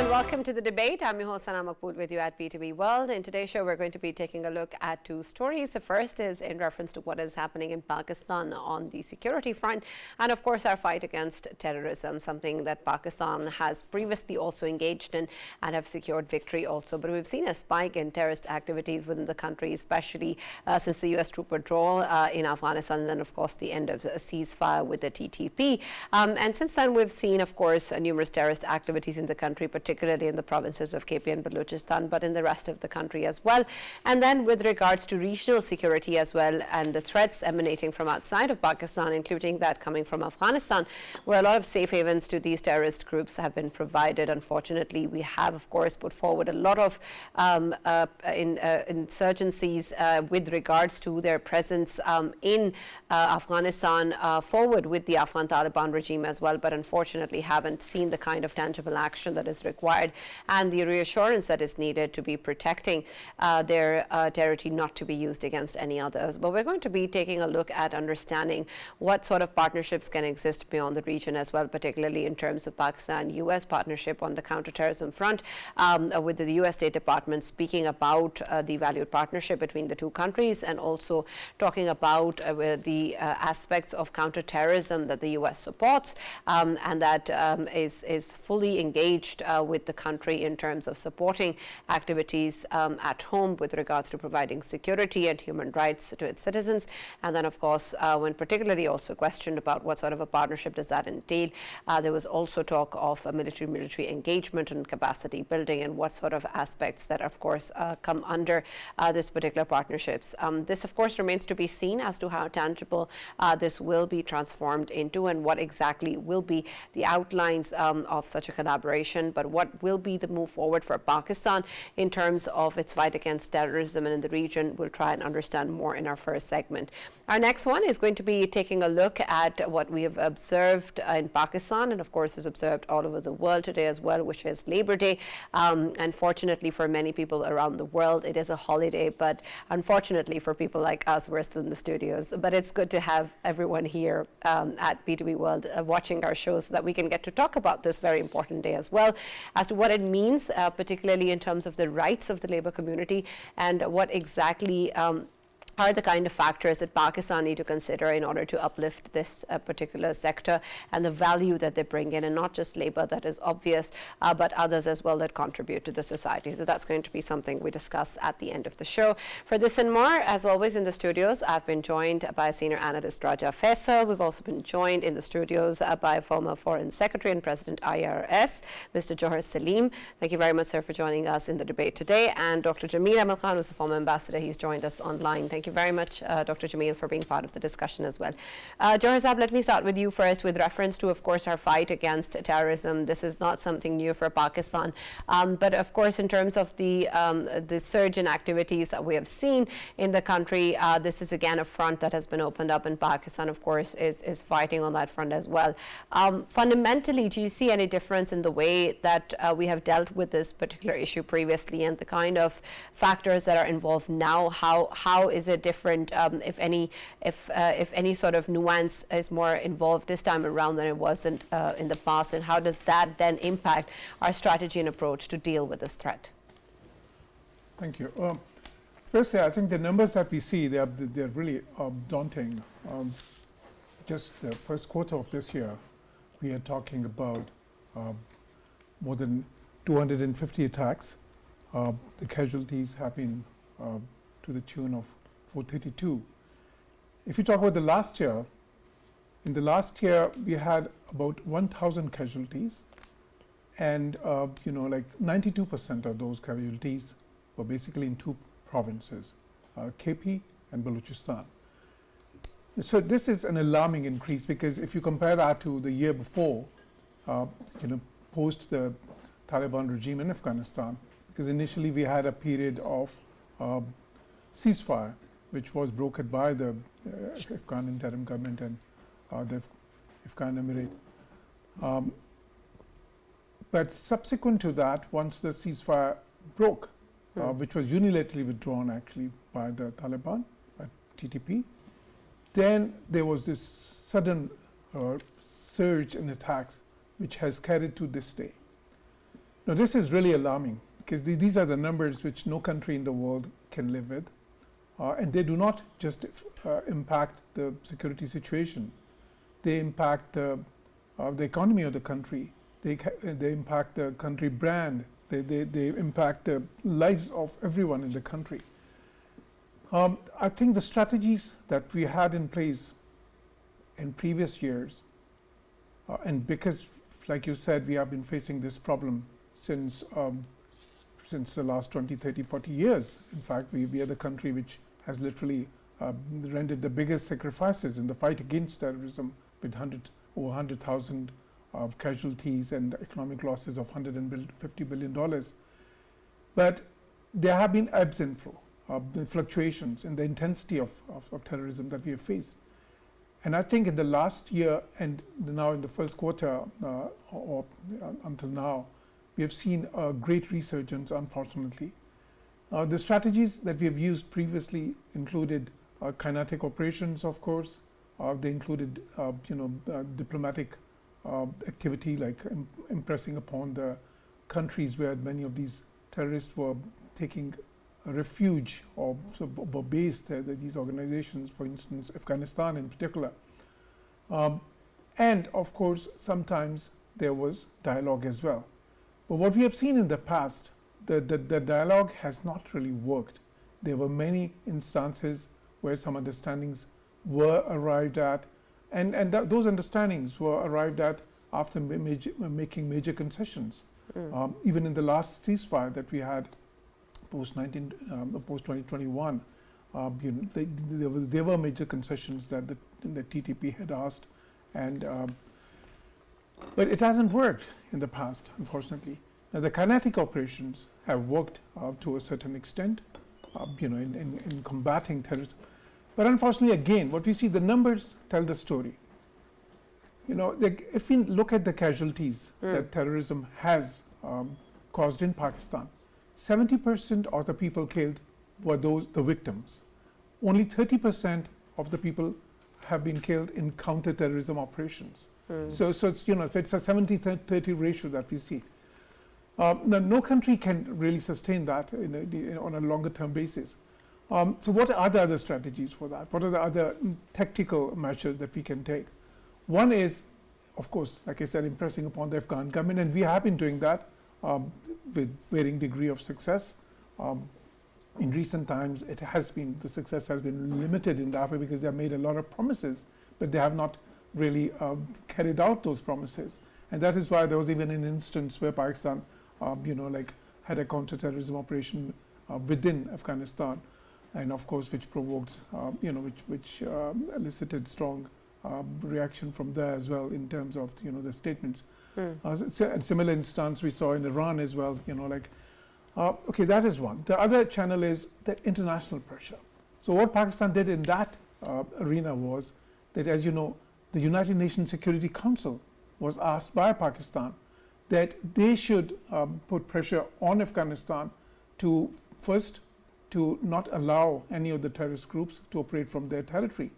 and welcome to the debate. I'm your host, Maqbool, with you at B2B World. In today's show, we're going to be taking a look at two stories. The first is in reference to what is happening in Pakistan on the security front, and of course, our fight against terrorism, something that Pakistan has previously also engaged in and have secured victory also. But we've seen a spike in terrorist activities within the country, especially since the U.S. troop withdrawal in Afghanistan, and then, of course, the end of the ceasefire with the TTP. And since then, we've seen, of course, numerous terrorist activities in the country, particularly in the provinces of KP and Balochistan, but in the rest of the country as well. And then with regards to regional security as well, and the threats emanating from outside of Pakistan, including that coming from Afghanistan, where a lot of safe havens to these terrorist groups have been provided. Unfortunately, we have, of course, put forward a lot of insurgencies with regards to their presence in Afghanistan forward with the Afghan Taliban regime as well, but unfortunately haven't seen the kind of tangible action that is required and the reassurance that is needed to be protecting their territory not to be used against any others. But we're going to be taking a look at understanding what sort of partnerships can exist beyond the region as well, particularly in terms of Pakistan-US partnership on the counterterrorism front, with the US State Department speaking about the valued partnership between the two countries, and also talking about the aspects of counterterrorism that the US supports and that is fully engaged with the country in terms of supporting activities at home with regards to providing security and human rights to its citizens. And then, of course, when particularly also questioned about what sort of a partnership does that entail, there was also talk of a military engagement and capacity building, and what sort of aspects that, of course, come under this particular partnerships. This, of course, remains to be seen as to how tangible this will be transformed into, and what exactly will be the outlines of such a collaboration. But what will be the move forward for Pakistan in terms of its fight against terrorism and in the region, we'll try and understand more in our first segment. Our next one is going to be taking a look at what we have observed in Pakistan, and of course is observed all over the world today as well, which is Labor Day. Unfortunately for many people around the world, it is a holiday, but unfortunately for people like us, we're still in the studios. But it's good to have everyone here at B2B World watching our shows so that we can get to talk about this very important day as well, as to what it means, particularly in terms of the rights of the labor community, and what exactly are the kind of factors that Pakistan need to consider in order to uplift this particular sector and the value that they bring in, and not just labor that is obvious, but others as well that contribute to the society. So that's going to be something we discuss at the end of the show. For this and more, as always in the studios, I've been joined by Senior Analyst Raja Faisal. We've also been joined in the studios by former Foreign Secretary and President IRS, Mr. Jauhar Saleem. Thank you very much, sir, for joining us in the debate today. And Dr. Jamil Ahmed Khan, who's a former ambassador. He's joined us online. Thank you very much, Dr. Jamil, for being part of the discussion as well. Jauhar Saab, let me start with you first with reference to, of course, our fight against terrorism. This is not something new for Pakistan, but of course, in terms of the surge in activities that we have seen in the country, this is again a front that has been opened up, and Pakistan, of course, is fighting on that front as well. Fundamentally, do you see any difference in the way that we have dealt with this particular issue previously, and the kind of factors that are involved now? How is it different, if any sort of nuance is more involved this time around than it wasn't in the past, and how does that then impact our strategy and approach to deal with this threat? Thank you. Firstly, I think the numbers that we see, they're really daunting. Just the first quarter of this year, we are talking about more than 250 attacks. The casualties have been to the tune of 432. If you talk about the last year, in the last year we had about 1,000 casualties, and like 92% of those casualties were basically in two provinces, KP and Balochistan. So this is an alarming increase, because if you compare that to the year before, post the Taliban regime in Afghanistan, because initially we had a period of ceasefire, which was brokered by the Afghan interim government and the Afghan Emirate. But subsequent to that, once the ceasefire broke, which was unilaterally withdrawn actually by the Taliban, by TTP, then there was this sudden surge in attacks, which has carried to this day. Now, this is really alarming because these are the numbers which no country in the world can live with. And they do not just impact the security situation. They impact the economy of the country. They impact the country brand. They impact the lives of everyone in the country. I think the strategies that we had in place in previous years, and because, like you said, we have been facing this problem since the last 20, 30, 40 years. In fact, we are the country which has literally rendered the biggest sacrifices in the fight against terrorism, with over 100,000 casualties and economic losses of $150 billion. But there have been ebbs and flow, the fluctuations in the intensity of terrorism that we have faced. And I think in the last year and now in the first quarter or until now, we have seen a great resurgence, unfortunately. The strategies that we have used previously included kinetic operations, of course. They included diplomatic activity, like impressing upon the countries where many of these terrorists were taking refuge or were based, these organizations, for instance, Afghanistan in particular. And of course, sometimes there was dialogue as well. But what we have seen in the past, the dialogue has not really worked. There were many instances where some understandings were arrived at, and those understandings were arrived at after making major concessions. Even in the last ceasefire that we had post 2021, there were major concessions that the TTP had asked, but it hasn't worked in the past, unfortunately. Now, the kinetic operations have worked to a certain extent, in combating terrorism. But unfortunately, again, what we see, the numbers tell the story. If we look at the casualties that terrorism has caused in Pakistan, 70% of the people killed were the victims. Only 30% of the people have been killed in counter-terrorism operations. So it's it's a 70-30 ratio that we see. Now, no country can really sustain that on a longer-term basis. So what are the other strategies for that? What are the other tactical measures that we can take? One is, of course, like I said, impressing upon the Afghan government, and we have been doing that with varying degree of success. In recent times, the success has been limited in that way because they have made a lot of promises, but they have not really carried out those promises. And that is why there was even an instance where Pakistan, had a counter-terrorism operation within Afghanistan, and of course, which provoked, which elicited strong reaction from there as well in terms of, the statements. A similar instance we saw in Iran as well, okay, that is one. The other channel is the international pressure. So what Pakistan did in that arena was that, as you know, the United Nations Security Council was asked by Pakistan that they should put pressure on Afghanistan to not allow any of the terrorist groups to operate from their territory,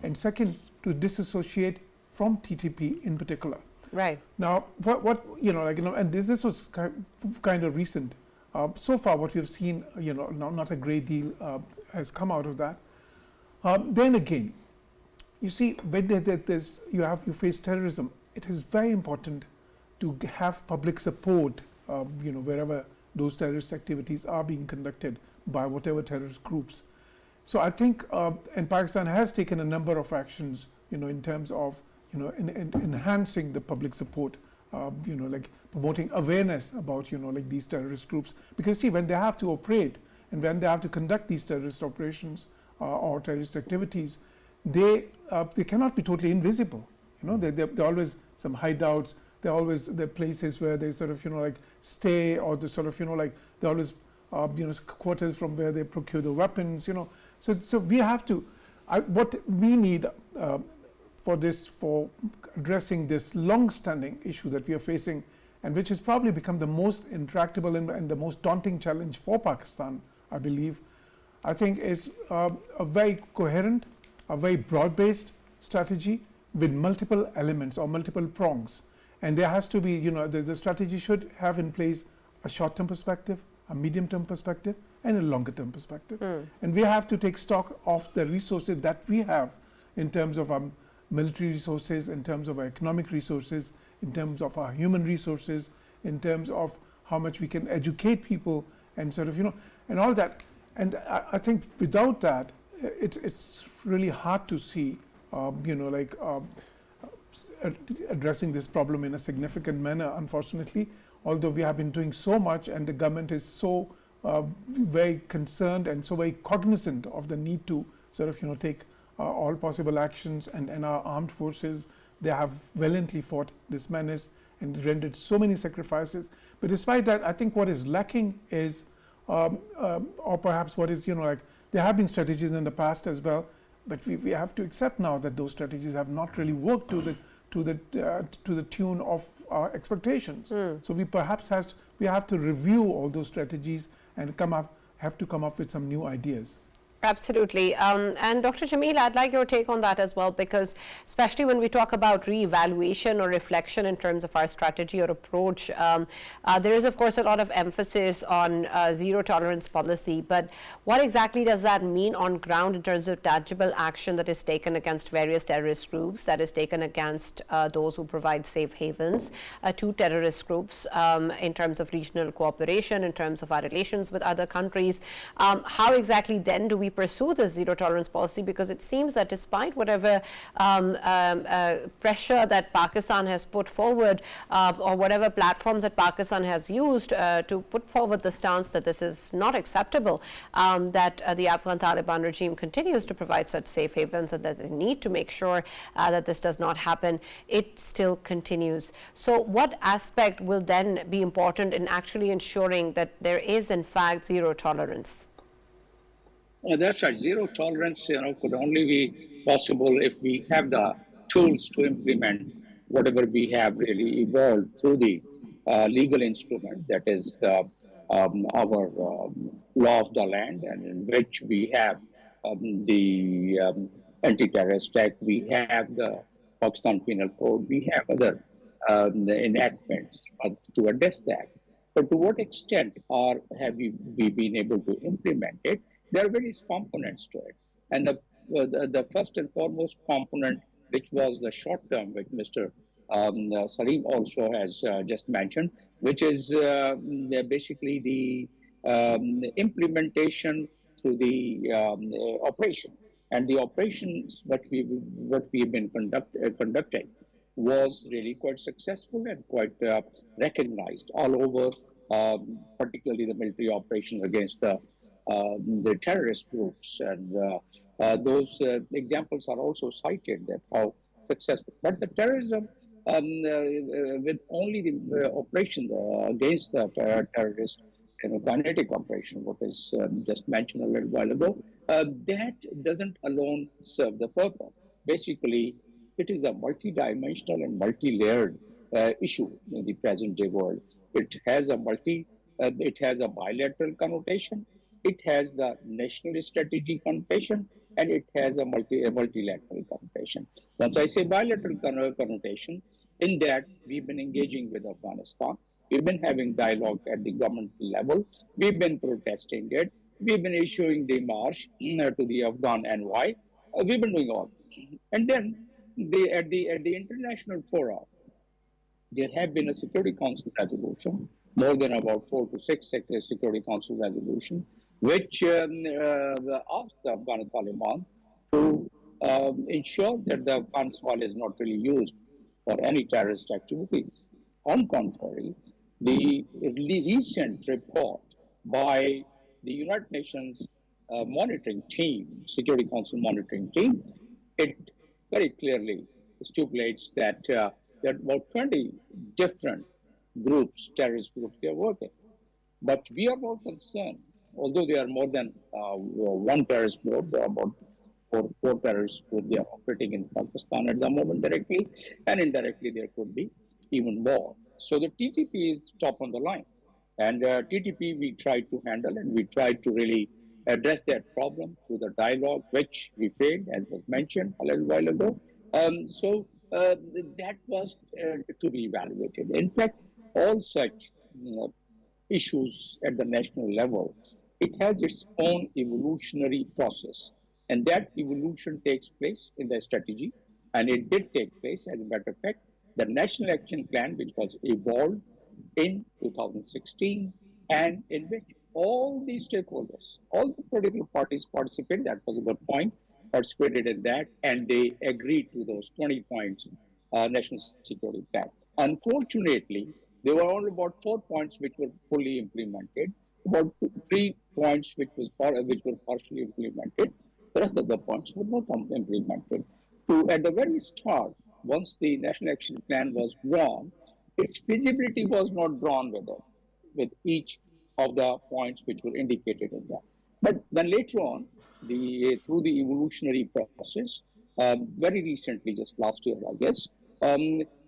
and second, to disassociate from TTP in particular. Right. Now, and this was kind of recent. So far, what we've seen, not a great deal has come out of that. Then again, you see, when you face terrorism, it is very important to have public support, wherever those terrorist activities are being conducted by whatever terrorist groups. So I think, and Pakistan has taken a number of actions, in terms of, enhancing the public support, like promoting awareness about, these terrorist groups. Because see, when they have to operate and when they have to conduct these terrorist operations or terrorist activities, they cannot be totally invisible. There are always some hideouts. There are always the places where they sort of, stay, or the sort of, there are always, quarters from where they procure the weapons, So we have to, what we need for addressing this long-standing issue that we are facing, and which has probably become the most intractable and the most daunting challenge for Pakistan, I believe, I think is a very coherent, a very broad-based strategy with multiple elements or multiple prongs. And there has to be, the strategy should have in place a short-term perspective, a medium-term perspective, and a longer-term perspective. And we have to take stock of the resources that we have in terms of our military resources, in terms of our economic resources, in terms of our human resources, in terms of how much we can educate people and sort of, and all that. And I think without that, it's really hard to see, addressing this problem in a significant manner, unfortunately, although we have been doing so much and the government is so very concerned and so very cognizant of the need to sort of, take all possible actions, and our armed forces, they have valiantly fought this menace and rendered so many sacrifices. But despite that, I think what is lacking is, or perhaps what is, there have been strategies in the past as well, but we have to accept now that those strategies have not really worked to the tune of our expectations. So we perhaps have to review all those strategies and have to come up with some new ideas. Absolutely. And Dr. Jamil, I'd like your take on that as well, because especially when we talk about re-evaluation or reflection in terms of our strategy or approach, there is, of course, a lot of emphasis on zero tolerance policy. But what exactly does that mean on ground in terms of tangible action that is taken against various terrorist groups, that is taken against those who provide safe havens to terrorist groups, in terms of regional cooperation, in terms of our relations with other countries? How exactly then do we pursue this zero tolerance policy? Because it seems that despite whatever pressure that Pakistan has put forward, or whatever platforms that Pakistan has used to put forward the stance that this is not acceptable, that the Afghan Taliban regime continues to provide such safe havens and that they need to make sure that this does not happen, it still continues. So what aspect will then be important in actually ensuring that there is in fact zero tolerance? That's right. Zero tolerance, could only be possible if we have the tools to implement whatever we have really evolved through the legal instrument, that is our law of the land, and in which we have the Anti-Terrorist Act, we have the Pakistan Penal Code, we have other enactments to address that. But to what extent have we been able to implement it? There are various components to it. And the first and foremost component, which was the short term, which Mr. Saleem also has just mentioned, which is basically the implementation through the operation. And the operations what we've been conducting was really quite successful and quite recognized all over, particularly the military operations against the terrorist groups, and those examples are also cited that how successful. But the terrorism, with only the operation against the terrorist, kinetic operation, what is just mentioned a little while ago, that doesn't alone serve the purpose. Basically, it is a multi-dimensional and multi-layered issue in the present day world. It has a bilateral connotation. It has the national strategy connotation, and it has a multilateral connotation. Once I say bilateral connotation, in that we've been engaging with Afghanistan, we've been having dialogue at the government level, we've been protesting it, we've been issuing the march to the Afghan NY, we've been doing all. And then at the international fora, there have been a Security Council resolution, more than about 4 to 6 Security Council resolution, which asked the Afghan Taliban to ensure that the Afghanistan is not really used for any terrorist activities. On contrary, the recent report by the United Nations monitoring team, Security Council monitoring team, it very clearly stipulates that there are about 20 different groups, terrorist groups, they are working. But we are more concerned, although there are more than one terrorist group, there are about four terrorist groups, they are operating in Pakistan at the moment directly, and indirectly there could be even more. So the TTP is top on the line. And TTP we tried to handle, and we tried to really address that problem through the dialogue, which we failed, as was mentioned a little while ago. So that was to be evaluated. In fact, all such issues at the national level, it has its own evolutionary process. And that evolution takes place in the strategy, and it did take place. As a matter of fact, the National Action Plan, which was evolved in 2016, and in which all the stakeholders, all the political parties participated, that was a good point, participated in that, and they agreed to those 20 points national security pact. Unfortunately, there were only about 4 points which were fully implemented, about 3 points which were partially implemented. The rest of the points were not implemented. So at the very start, once the National Action Plan was drawn, its feasibility was not drawn with each of the points which were indicated in that. But then later on, through the evolutionary process, very recently, just last year, I guess,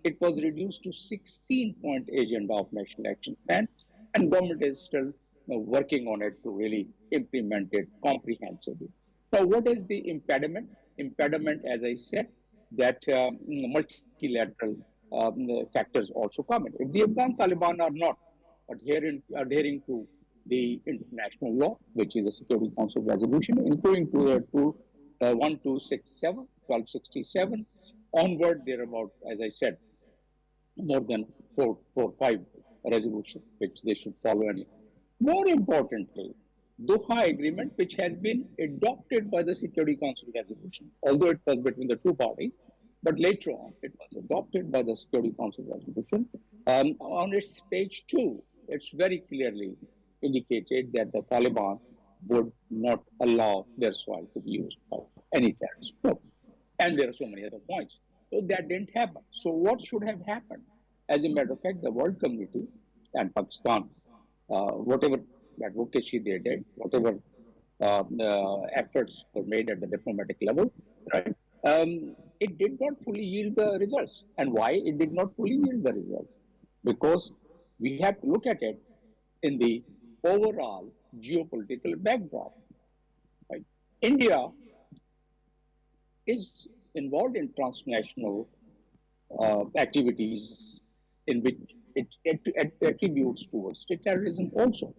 it was reduced to 16-point agenda of National Action Plan, and government is still working on it to really implement it comprehensively. Now, what is the impediment? Impediment, as I said, that multilateral factors also come in. If the Afghan Taliban are not adhering to the international law, which is the Security Council resolution, including to 1267, 1267, onward, there are about, as I said, more than five resolutions which they should follow. And more importantly, Doha Agreement, which has been adopted by the Security Council resolution, although it was between the two parties, but later on it was adopted by the Security Council resolution. On its page 2, it's very clearly indicated that the Taliban would not allow their soil to be used by any terrorist group. And there are so many other points. So that didn't happen. So what should have happened? As a matter of fact, the world community and Pakistan, whatever advocacy they did, whatever efforts were made at the diplomatic level, right? It did not fully yield the results. And why it did not fully yield the results? Because we have to look at it in the overall geopolitical backdrop. Right? India is involved in transnational activities in which it attributes towards terrorism also.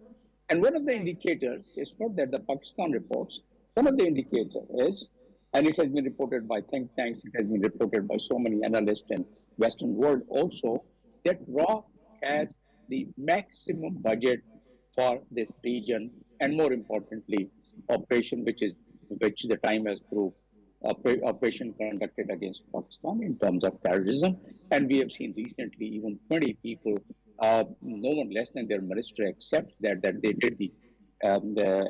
And one of the indicators is not that the Pakistan reports, one of the indicators is, and it has been reported by think tanks, it has been reported by so many analysts in Western world also, that RAW has the maximum budget for this region, and more importantly, operation which the time has proved, operation conducted against Pakistan in terms of terrorism. And we have seen recently even 20 people, no one less than their minister accepts that they did the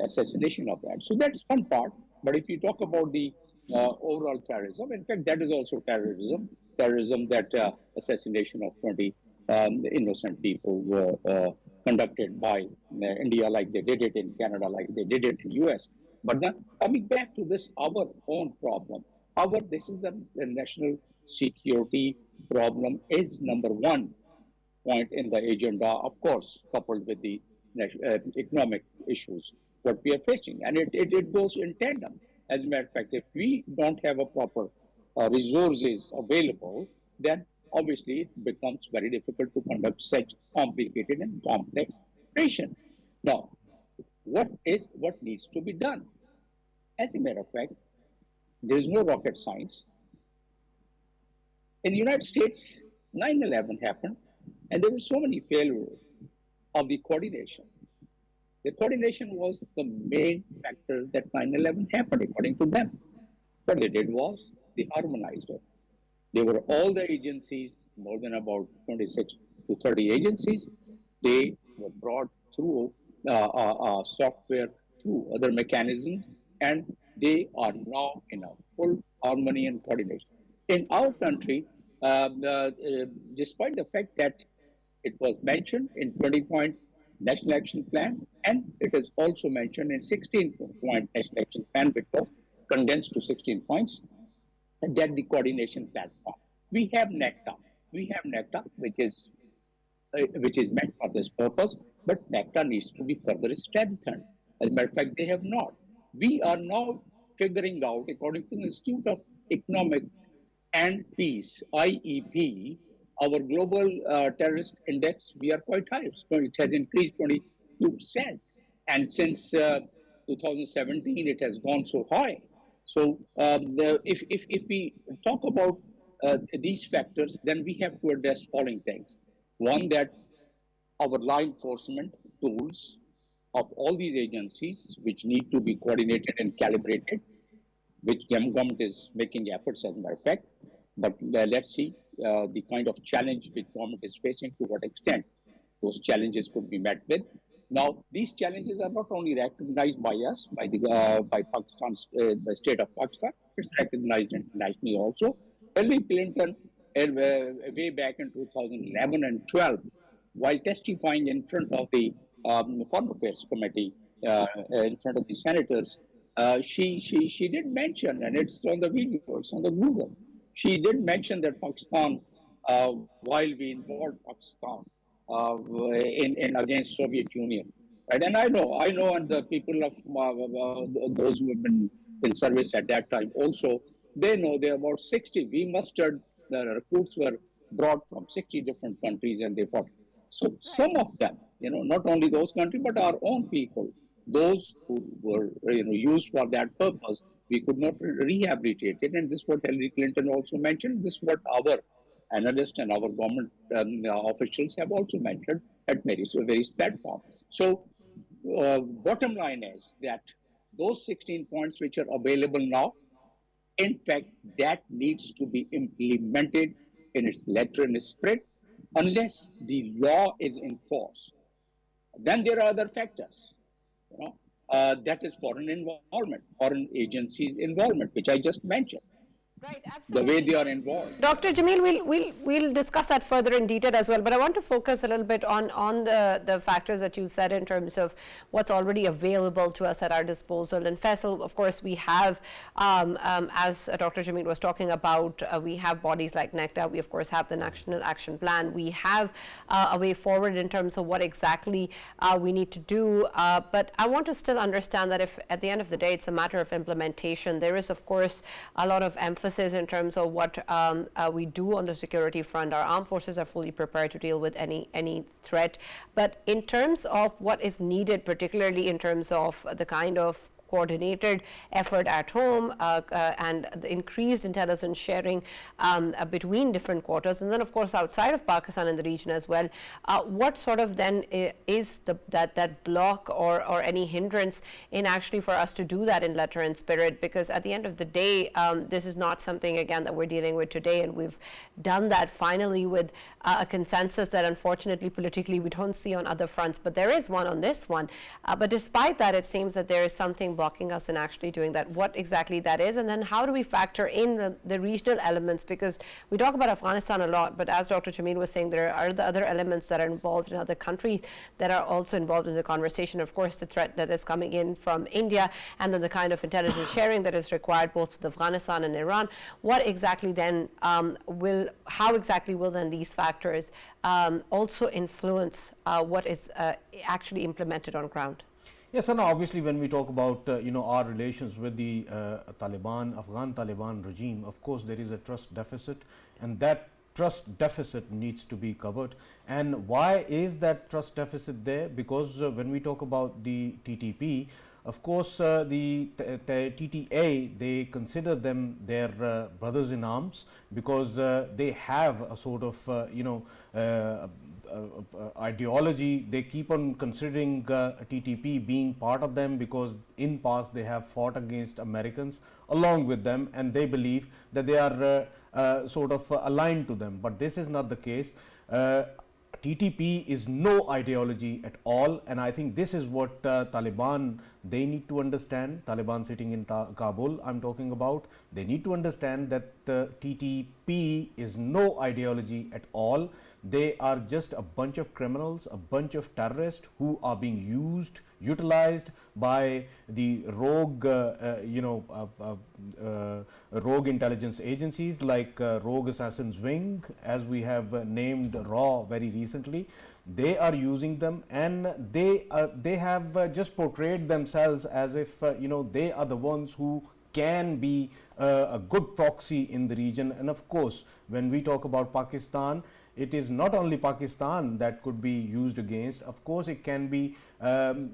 assassination of that. So that's one part. But if you talk about the overall terrorism, in fact, that is also terrorism. Terrorism, that assassination of 20 innocent people were conducted by India, like they did it in Canada, like they did it in US. But then coming back to this, our own problem, this is the national security problem is number one point in the agenda, of course, coupled with the economic issues what we are facing. And it goes in tandem. As a matter of fact, if we don't have a proper resources available, then obviously it becomes very difficult to conduct such complicated and complex operation. Now, what needs to be done? As a matter of fact, there is no rocket science. In the United States, 9/11 happened, and there were so many failures of the coordination. The coordination was the main factor that 9/11 happened, according to them. What they did was they harmonized it. They were all the agencies, more than about 26 to 30 agencies. They were brought through software, through other mechanisms, and they are now in a full harmony and coordination. In our country, despite the fact that it was mentioned in 20-point National Action Plan, and it is also mentioned in 16-point National Action Plan, which was condensed to 16 points, and that the coordination platform. We have NECTA. Which is meant for this purpose, but NECTA needs to be further strengthened. As a matter of fact, they have not. We are now figuring out, according to the Institute of Economic and peace, IEP, our global terrorist index, we are quite high. It has increased 22%. And since 2017, it has gone so high. So if we talk about these factors, then we have to address following things. One, that our law enforcement tools of all these agencies, which need to be coordinated and calibrated, which government is making efforts as a matter of fact. But let's see the kind of challenge which government is facing, to what extent those challenges could be met with. Now, these challenges are not only recognized by us, by Pakistan's the state of Pakistan, it's recognized internationally also. Hillary Clinton, way back in 2011 and 12, while testifying in front of the Foreign Affairs Committee, in front of the senators, she did mention, and it's on the video, it's on the Google. She did mention that Pakistan, while we involved Pakistan in against Soviet Union, right? And I know, and the people of those who have been in service at that time also, they know there are about 60. We mustered, the recruits were brought from 60 different countries, and they fought. So some of them, not only those countries, but our own people, those who were used for that purpose, we could not rehabilitate it. And this is what Hillary Clinton also mentioned. This is what our analysts and our government officials have also mentioned at various platforms. So bottom line is that those 16 points which are available now, in fact, that needs to be implemented in its letter and spirit. Unless the law is enforced, then there are other factors. That is foreign involvement, foreign agencies' involvement, which I just mentioned. Right, The way absolutely. they are involved. Dr. Jamil, we'll discuss that further in detail as well, but I want to focus a little bit on the factors that you said in terms of what's already available to us at our disposal. And Faisal, of course, we have, as Dr. Jamil was talking about, we have bodies like NECTA, we of course have the National Action Plan, we have a way forward in terms of what exactly we need to do, but I want to still understand that if at the end of the day it's a matter of implementation, there is of course a lot of emphasis in terms of what we do on the security front. Our armed forces are fully prepared to deal with any threat. But in terms of what is needed, particularly in terms of the kind of coordinated effort at home and the increased intelligence sharing between different quarters, and then of course outside of Pakistan and the region as well, what sort of then is that block or any hindrance in actually for us to do that in letter and spirit? Because at the end of the day, this is not something again that we're dealing with today, and we've done that finally with a consensus that unfortunately politically we don't see on other fronts, but there is one on this one. But despite that, it seems that there is something blocking us in actually doing that. What exactly that is, and then how do we factor in the regional elements? Because we talk about Afghanistan a lot, but as Dr. Jamil was saying, there are the other elements that are involved in other countries that are also involved in the conversation. Of course, the threat that is coming in from India, and then the kind of intelligence sharing that is required both with Afghanistan and Iran. What exactly then how exactly will then these factors also influence what is actually implemented on ground? Yes, and obviously when we talk about our relations with the Afghan Taliban regime, of course there is a trust deficit, and that trust deficit needs to be covered. And why is that trust deficit there? Because when we talk about the TTP, of course the TTA, they consider them their brothers in arms, because they have a sort of ideology. They keep on considering TTP being part of them, because in past they have fought against Americans along with them, and they believe that they are sort of aligned to them. But this is not the case. TTP is no ideology at all, and I think this is what Taliban, they need to understand. Taliban sitting in Kabul, I'm talking about, they need to understand that TTP is no ideology at all. They are just a bunch of criminals, a bunch of terrorists who are being utilized by the rogue, rogue intelligence agencies like Rogue Assassins Wing, as we have named RAW very recently. They are using them, and they have just portrayed themselves as if they are the ones who can be a good proxy in the region. And of course, when we talk about Pakistan, it is not only Pakistan that could be used against. Of course, it can be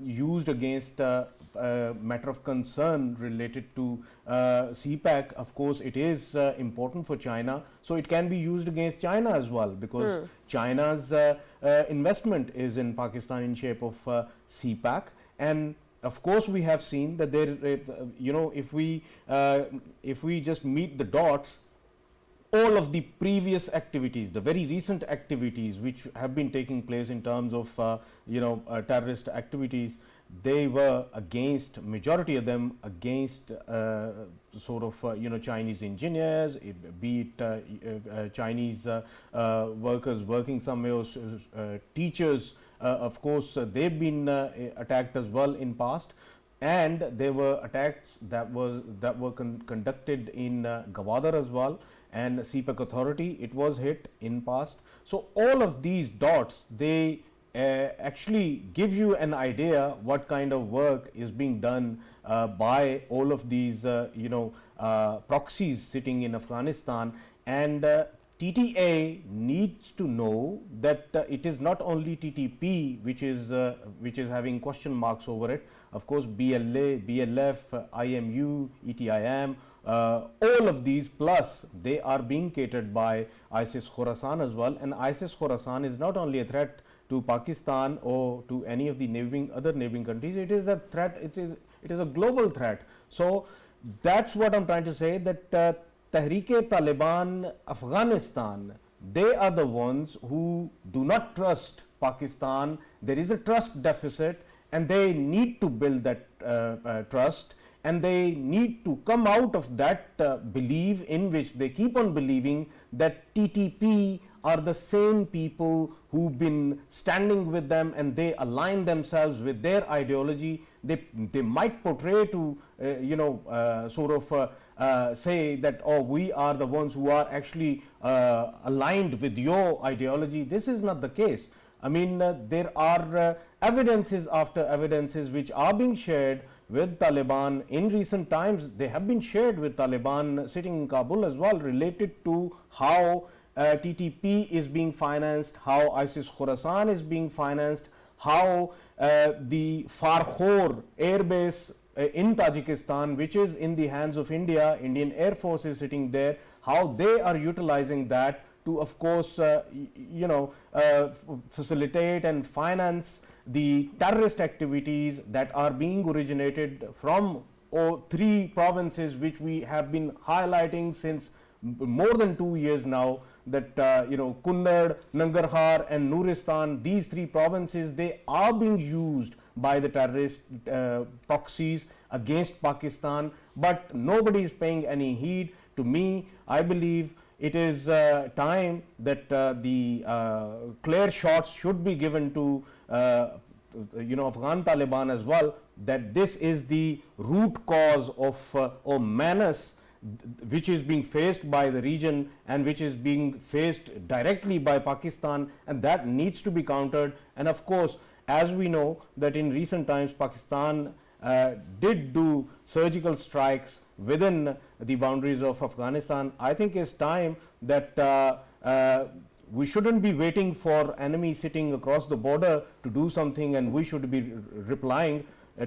used against matter of concern related to CPEC. Of course, it is important for China, so it can be used against China as well, because China's investment is in Pakistan in shape of CPEC. And of course, we have seen that there, if we just meet the dots, all of the previous activities, the very recent activities which have been taking place in terms of terrorist activities, they were against, majority of them against Chinese engineers, be it Chinese workers working somewhere, teachers. Of course, they've been attacked as well in past, and there were attacks that were conducted in Gwadar as well, and CPEC authority, it was hit in past. So all of these dots, they actually give you an idea what kind of work is being done by all of these proxies sitting in Afghanistan. And TTA needs to know that it is not only TTP which is having question marks over it. Of course, BLA, BLF, IMU, ETIM, all of these, plus they are being catered by ISIS Khorasan as well. And ISIS Khorasan is not only a threat to Pakistan or to any of the other neighboring countries. It is a threat. It is a global threat. So that's what I'm trying to say, that Tehreek-e-Taliban Afghanistan, they are the ones who do not trust Pakistan. There is a trust deficit, and they need to build that trust, and they need to come out of that belief in which they keep on believing that TTP are the same people who've been standing with them, and they align themselves with their ideology. They might portray to say that, oh, we are the ones who are actually aligned with your ideology. This is not the case. I mean, there are evidences after evidences which are being shared with Taliban in recent times. They have been shared with Taliban sitting in Kabul as well, related to how TTP is being financed, how ISIS Khorasan is being financed, how the Farkhor air base in Tajikistan, which is in the hands of India, Indian Air Force is sitting there, how they are utilizing that to, of course, facilitate and finance the terrorist activities that are being originated from three provinces which we have been highlighting since more than 2 years now, that Kunnad, Nangarhar and Nuristan, these three provinces, they are being used by the terrorist proxies against Pakistan, but nobody is paying any heed. To me, I believe it is time that the clear shots should be given to Afghan Taliban as well, that this is the root cause of or menace which is being faced by the region and which is being faced directly by Pakistan, and that needs to be countered. And of course, as we know that in recent times Pakistan did do surgical strikes within the boundaries of Afghanistan. I think it's time that we shouldn't be waiting for enemy sitting across the border to do something and we should be replying.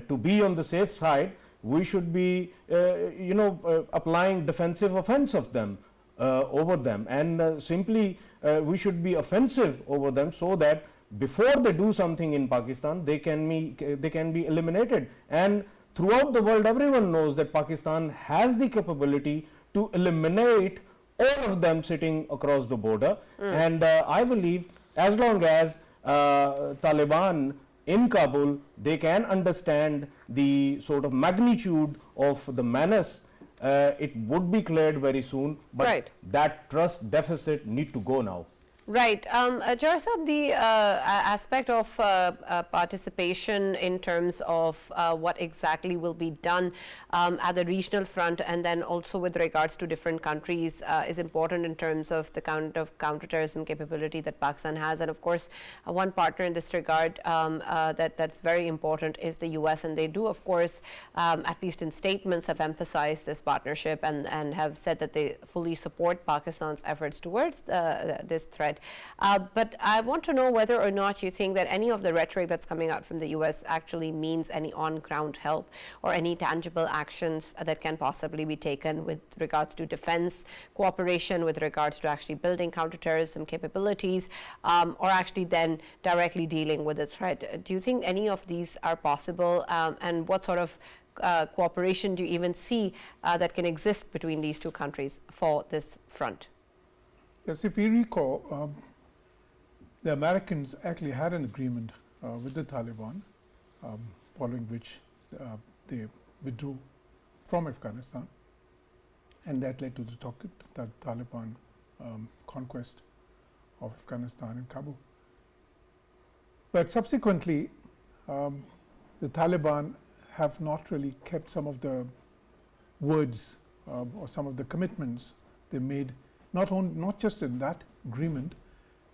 To be on the safe side, we should be applying defensive offense of them over them, and simply we should be offensive over them, so that before they do something in Pakistan, they can be eliminated. And throughout the world, everyone knows that Pakistan has the capability to eliminate all of them sitting across the border. And I believe as long as Taliban in Kabul, they can understand the sort of magnitude of the menace, it would be cleared very soon, but that trust deficit need to go now. Right. Jauhar Sahab, the aspect of participation in terms of what exactly will be done at the regional front, and then also with regards to different countries is important in terms of the kind of counterterrorism capability that Pakistan has. And of course, one partner in this regard that's very important is the US, and they do, of course, at least in statements, have emphasized this partnership and have said that they fully support Pakistan's efforts towards this threat. But I want to know whether or not you think that any of the rhetoric that's coming out from the US actually means any on-ground help or any tangible actions that can possibly be taken with regards to defense cooperation, with regards to actually building counterterrorism capabilities, or actually then directly dealing with the threat. Do you think any of these are possible, and what sort of cooperation do you even see that can exist between these two countries for this front? Yes, if we recall, the Americans actually had an agreement with the Taliban, following which they withdrew from Afghanistan, and that led to the Taliban conquest of Afghanistan and Kabul. But subsequently, the Taliban have not really kept some of the words or some of the commitments they made, not just in that agreement,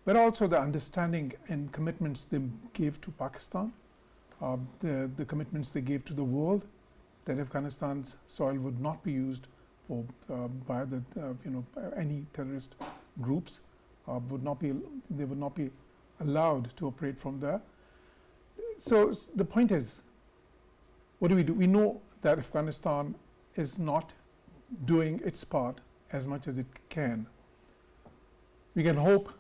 but also the understanding and commitments they gave to Pakistan, the commitments they gave to the world, that Afghanistan's soil would not be used for by the any terrorist groups, they would not be allowed to operate from there. So the point is, what do? We know that Afghanistan is not doing its part as much as it can. We can hope,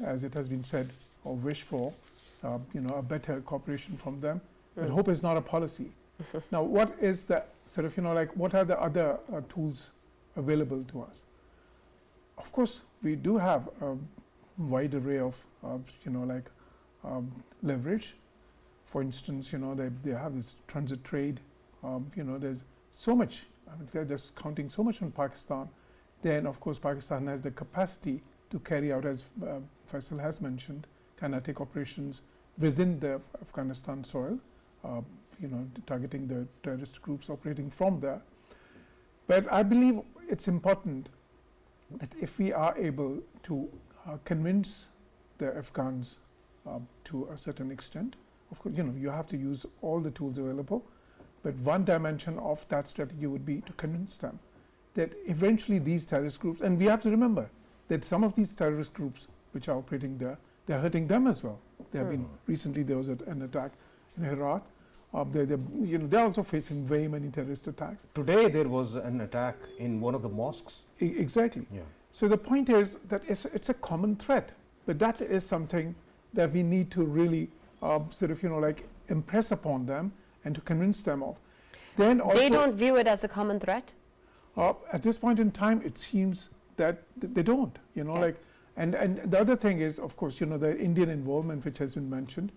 as it has been said, or wish for, a better cooperation from them. But hope is not a policy. Now, what is the sort of, what are the other tools available to us? Of course, we do have a wide array of, leverage. For instance, they have this transit trade. There's so much. They're just counting so much on Pakistan. Then, of course, Pakistan has the capacity to carry out, as Faisal has mentioned, kinetic operations within the Afghanistan soil, targeting the terrorist groups operating from there. But I believe it's important that if we are able to convince the Afghans to a certain extent, of course, you have to use all the tools available, but one dimension of that strategy would be to convince them that eventually these terrorist groups, and we have to remember that some of these terrorist groups which are operating there, they're hurting them as well. There have been, recently there was an attack in Herat. They're also facing very many terrorist attacks. Today there was an attack in one of the mosques. Exactly. Yeah. So the point is that it's a common threat, but that is something that we need to really impress upon them and to convince them of. Then also, they don't view it as a common threat? At this point in time, it seems that they don't, and the other thing is, of course, the Indian involvement, which has been mentioned.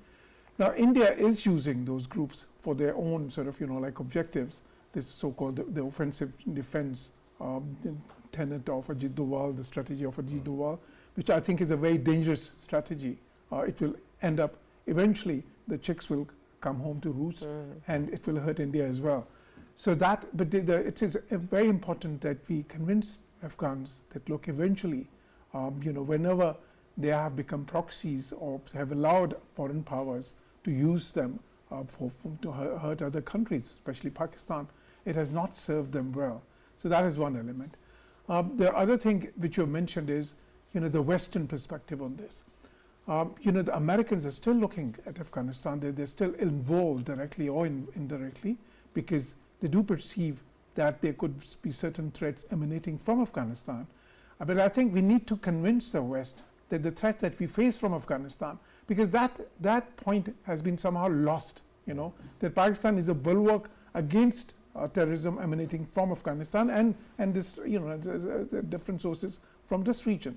Now, India is using those groups for their own objectives. This so-called the offensive defense tenet of Ajit Doval, the strategy of Ajit Doval, which I think is a very dangerous strategy. It will end up, eventually, the chicks will come home to roost, and it will hurt India as well. So but it is very important that we convince Afghans that, look, eventually, whenever they have become proxies or have allowed foreign powers to use them to hurt other countries, especially Pakistan, it has not served them well. So that is one element. The other thing which you mentioned is, the Western perspective on this. The Americans are still looking at Afghanistan. They're still involved directly or indirectly, because they do perceive that there could be certain threats emanating from Afghanistan. But I think we need to convince the West that the threat that we face from Afghanistan, because that point has been somehow lost, that Pakistan is a bulwark against terrorism emanating from Afghanistan and this, the different sources from this region.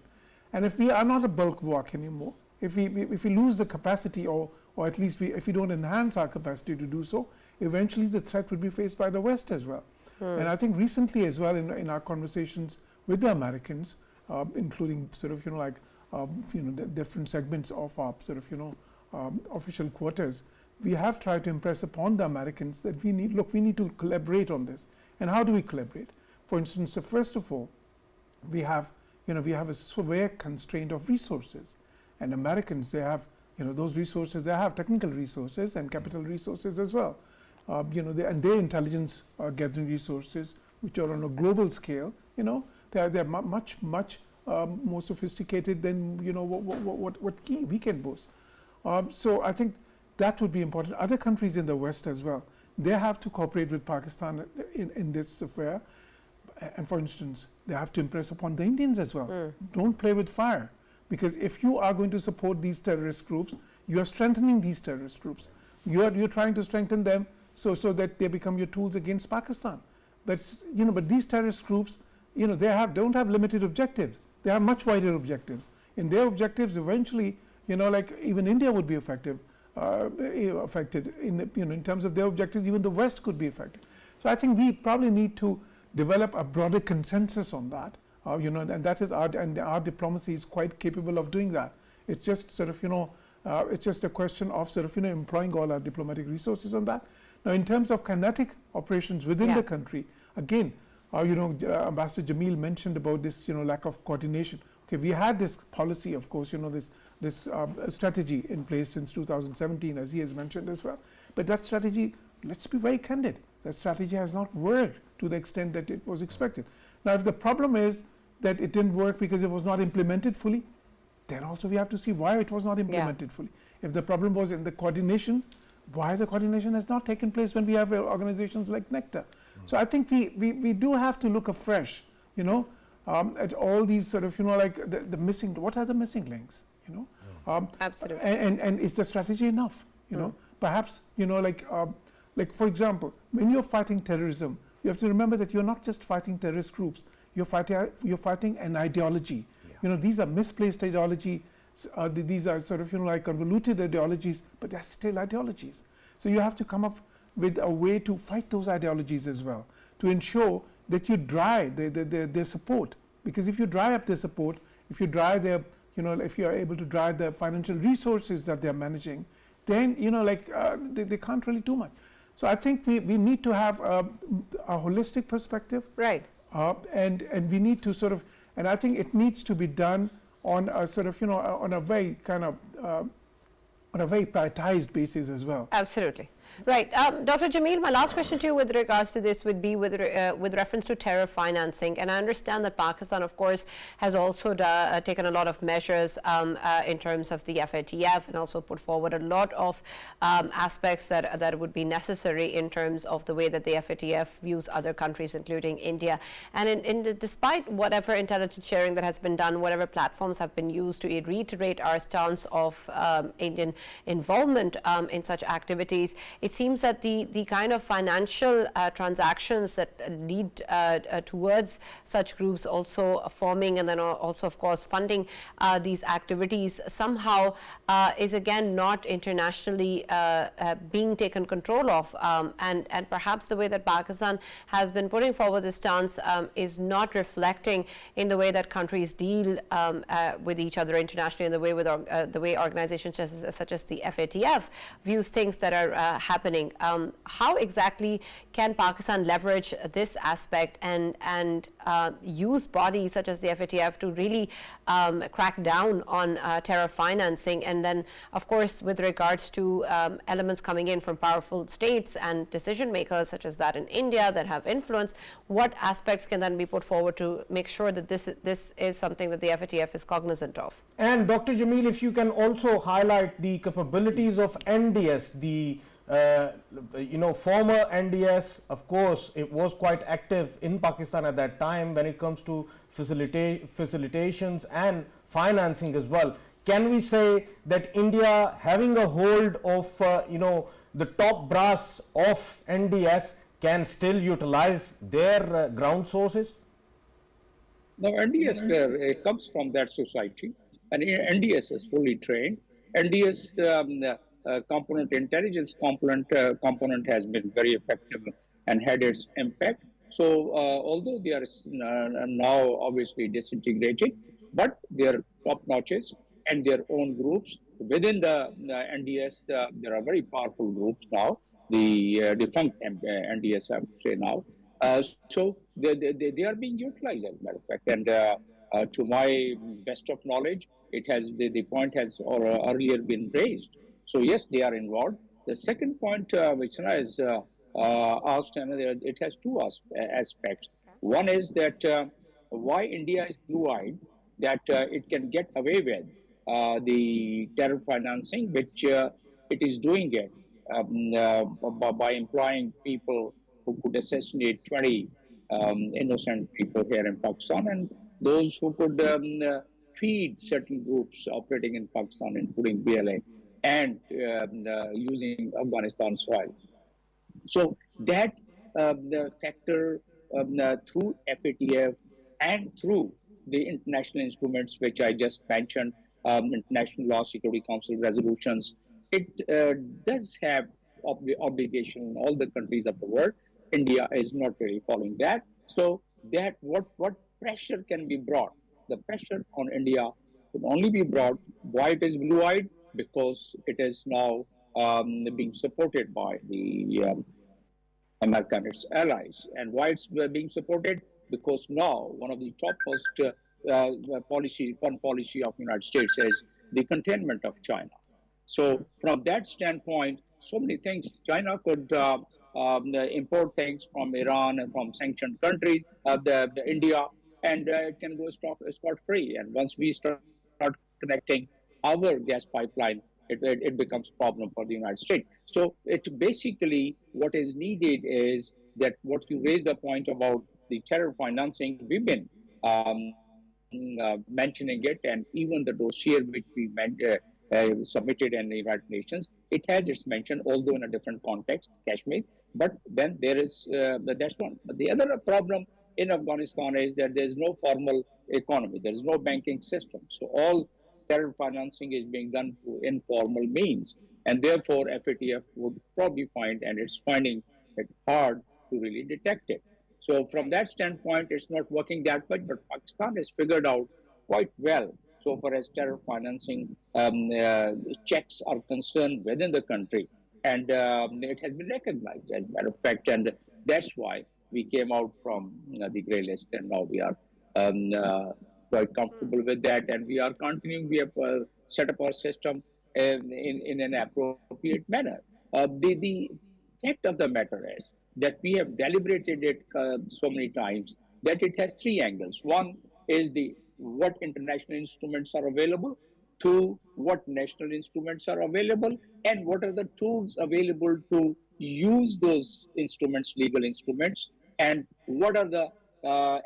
And if we are not a bulwark anymore, if we lose the capacity, or at least if we don't enhance our capacity to do so, eventually the threat would be faced by the West as well. And I think recently as well, in our conversations with the Americans, including the different segments of our sort of, official quarters, we have tried to impress upon the Americans that we need to collaborate on this. And how do we collaborate? For instance, so first of all, we have a severe constraint of resources, and Americans, they have, those resources, they have technical resources and capital resources as well. And their intelligence gathering resources, which are on a global scale, they're much more sophisticated than what we can boast. So I think that would be important. Other countries in the West as well, they have to cooperate with Pakistan in this affair. And for instance, they have to impress upon the Indians as well. Don't play with fire, because if you are going to support these terrorist groups, you are strengthening these terrorist groups. You're trying to strengthen them so that they become your tools against Pakistan. But these terrorist groups, don't have limited objectives. They have much wider objectives. In their objectives, eventually, like even India would be affected in terms of their objectives. Even the West could be affected. So I think we probably need to develop a broader consensus on that. And that is our diplomacy is quite capable of doing that. It's just sort of it's just a question of sort of employing all our diplomatic resources on that. Now, in terms of kinetic operations within the country, again, Ambassador Jamil mentioned about this lack of coordination. Okay, we had this policy, of course, this strategy in place since 2017, as he has mentioned as well. But that strategy, let's be very candid, that strategy has not worked to the extent that it was expected. Now, if the problem is that it didn't work because it was not implemented fully, then also we have to see why it was not implemented fully. If the problem was in the coordination, why the coordination has not taken place when we have organizations like NECTA. So I think we do have to look afresh, at all these sort of, like the missing, what are the missing links, Absolutely. And is the strategy enough, perhaps, like for example, when you're fighting terrorism, you have to remember that you're not just fighting terrorist groups, you're fighting an ideology. These are misplaced ideology. These are sort of like convoluted ideologies, but they're still ideologies. So you have to come up with a way to fight those ideologies as well, to ensure that you dry their support. Because if you dry up their support, if you dry their, if you are able to dry the financial resources that they're managing, then they can't really do much. So I think we need to have a holistic perspective, right? And we need to sort of, and I think it needs to be done on a sort of on a very kind of on a very prioritized basis as well. Absolutely. Right. Dr. Jamil, my last question to you with regards to this would be with reference to terror financing. And I understand that Pakistan, of course, has also taken a lot of measures in terms of the FATF, and also put forward a lot of aspects that would be necessary in terms of the way that the FATF views other countries, including India. And despite whatever intelligence sharing that has been done, whatever platforms have been used to reiterate our stance of Indian involvement in such activities, it seems that the kind of financial transactions that lead towards such groups also forming, and then also, of course, funding these activities somehow is again not internationally being taken control of, and perhaps the way that Pakistan has been putting forward this stance is not reflecting in the way that countries deal with each other internationally, in the way organizations such as the FATF views things that are happening. How exactly can Pakistan leverage this aspect and use bodies such as the FATF to really crack down on terror financing? And then, of course, with regards to elements coming in from powerful states and decision makers such as that in India that have influence, what aspects can then be put forward to make sure that this is something that the FATF is cognizant of? And Dr. Jamil, if you can also highlight the capabilities of NDS, the former NDS, of course, it was quite active in Pakistan at that time when it comes to facilitations and financing as well. Can we say that India, having a hold of the top brass of NDS, can still utilize their ground sources? Now, NDS comes from that society, and NDS is fully trained. NDS component, intelligence component has been very effective and had its impact. So although they are now obviously disintegrated, but their top notches and their own groups. Within the NDS, there are very powerful groups now, the defunct NDS, I would say now. So they are being utilized, as a matter of fact. And to my best of knowledge, it has the point has earlier been raised. So yes, they are involved. The second point, which is asked, and it has two aspects. One is that why India is blue-eyed, that it can get away with the terror financing, which it is doing it by employing people who could assassinate 20 innocent people here in Pakistan, and those who could feed certain groups operating in Pakistan, including BLA, and using Afghanistan soil. So that the factor through FATF and through the international instruments which I just mentioned, International Law Security Council resolutions, it does have the obligation in all the countries of the world. India is not really following that. So that what pressure can be brought? The pressure on India could only be brought. Why it is blue-eyed? Because it is now being supported by the America and its allies. And why it's being supported? Because now one of the topmost foreign policy of the United States is the containment of China. So from that standpoint, so many things. China could import things from Iran and from sanctioned countries, the India, and it can go scot-free. And once we start connecting our gas pipeline, it becomes a problem for the United States. So it basically, what is needed is that what you raised the point about the terror financing, we've been mentioning it, and even the dossier which we submitted in the United Nations, it has its mention, although in a different context, Kashmir. But then there is that's one. But the other problem in Afghanistan is that there is no formal economy, there is no banking system. So all terror financing is being done through informal means, and therefore FATF would probably find, and it's finding it hard to really detect it. So from that standpoint, it's not working that much, but Pakistan has figured out quite well so far as terror financing checks are concerned within the country. And it has been recognized, as a matter of fact, and that's why we came out from the grey list, and now we are quite comfortable with that, and we are continuing. We have set up our system in an appropriate manner. The fact of the matter is that we have deliberated it so many times that it has three angles. One is what international instruments are available. Two, what national instruments are available, and what are the tools available to use those instruments, legal instruments, and what are the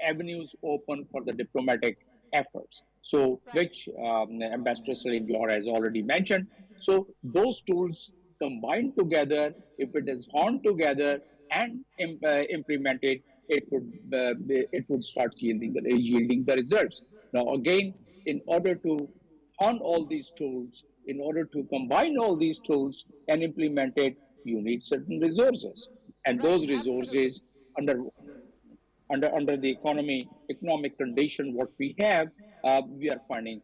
avenues open for the diplomatic efforts. So, which Ambassador Saleem Jauhar has already mentioned. So, those tools combined together, if it is honed together and implemented, it would start yielding the results. Now, again, in order to on all these tools, in order to combine all these tools and implement it, you need certain resources. And those resources under the economic condition, what we have, we are finding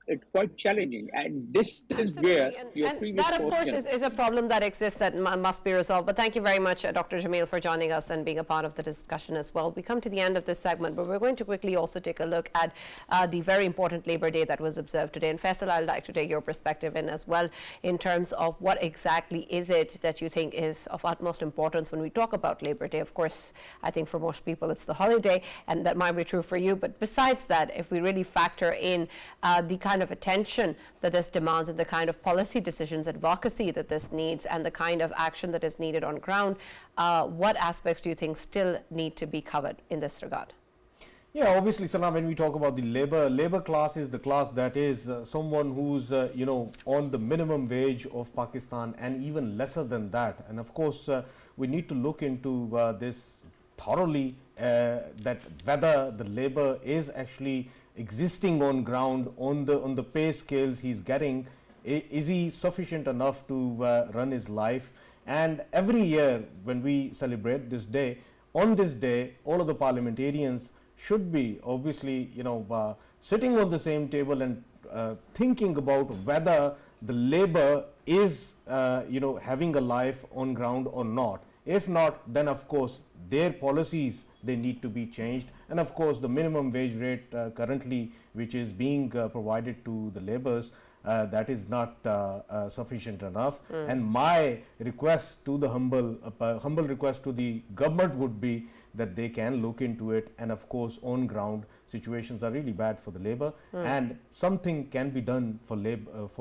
it quite challenging. And this is where your previous that, of course, is a problem that exists that must be resolved. But thank you very much, Dr. Jamil, for joining us and being a part of the discussion as well. We come to the end of this segment, but we're going to quickly also take a look at the very important Labor Day that was observed today. And Faisal, I'd like to take your perspective in as well in terms of what exactly is it that you think is of utmost importance when we talk about Labor Day. Of course, I think for most people it's the holiday, and that might be true for you. But besides that, if we really factor in the kind of attention that this demands and the kind of policy decisions, advocacy that this needs, and the kind of action that is needed on ground, what aspects do you think still need to be covered in this regard? Yeah, obviously, Salam, when we talk about the labor class is the class that is someone who's, on the minimum wage of Pakistan and even lesser than that. And of course, we need to look into this thoroughly, that whether the labor is actually existing on ground on the pay scales he's getting, is he sufficient enough to run his life? And every year when we celebrate this day, on this day all of the parliamentarians should be obviously, sitting on the same table and thinking about whether the labor is, having a life on ground or not. If not, then of course their policies, they need to be changed. And of course the minimum wage rate currently which is being provided to the laborers, that is not sufficient enough. And my request to the humble request to the government would be that they can look into it, and of course on ground situations are really bad for the labor, and something can be done for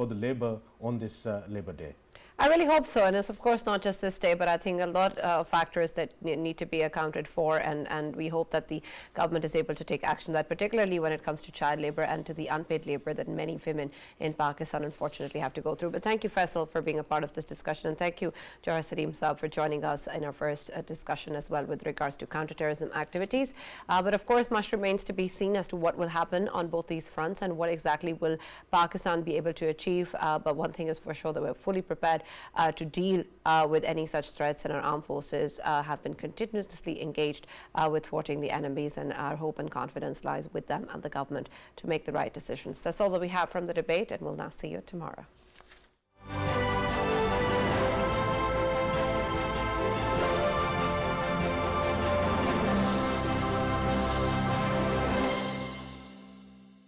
the labor on this Labor Day. I really hope so, and it's of course not just this day, but I think a lot of factors that need to be accounted for, and we hope that the government is able to take action, that particularly when it comes to child labor and to the unpaid labor that many women in Pakistan unfortunately have to go through. But thank you, Faisal, for being a part of this discussion, and thank you, Jauhar Saleem Saab, for joining us in our first discussion as well with regards to counterterrorism activities. But of course, much remains to be seen as to what will happen on both these fronts and what exactly will Pakistan be able to achieve. But one thing is for sure, that we're fully prepared to deal with any such threats, and our armed forces have been continuously engaged with thwarting the enemies, and our hope and confidence lies with them and the government to make the right decisions. That's all that we have from the debate, and we'll now see you tomorrow.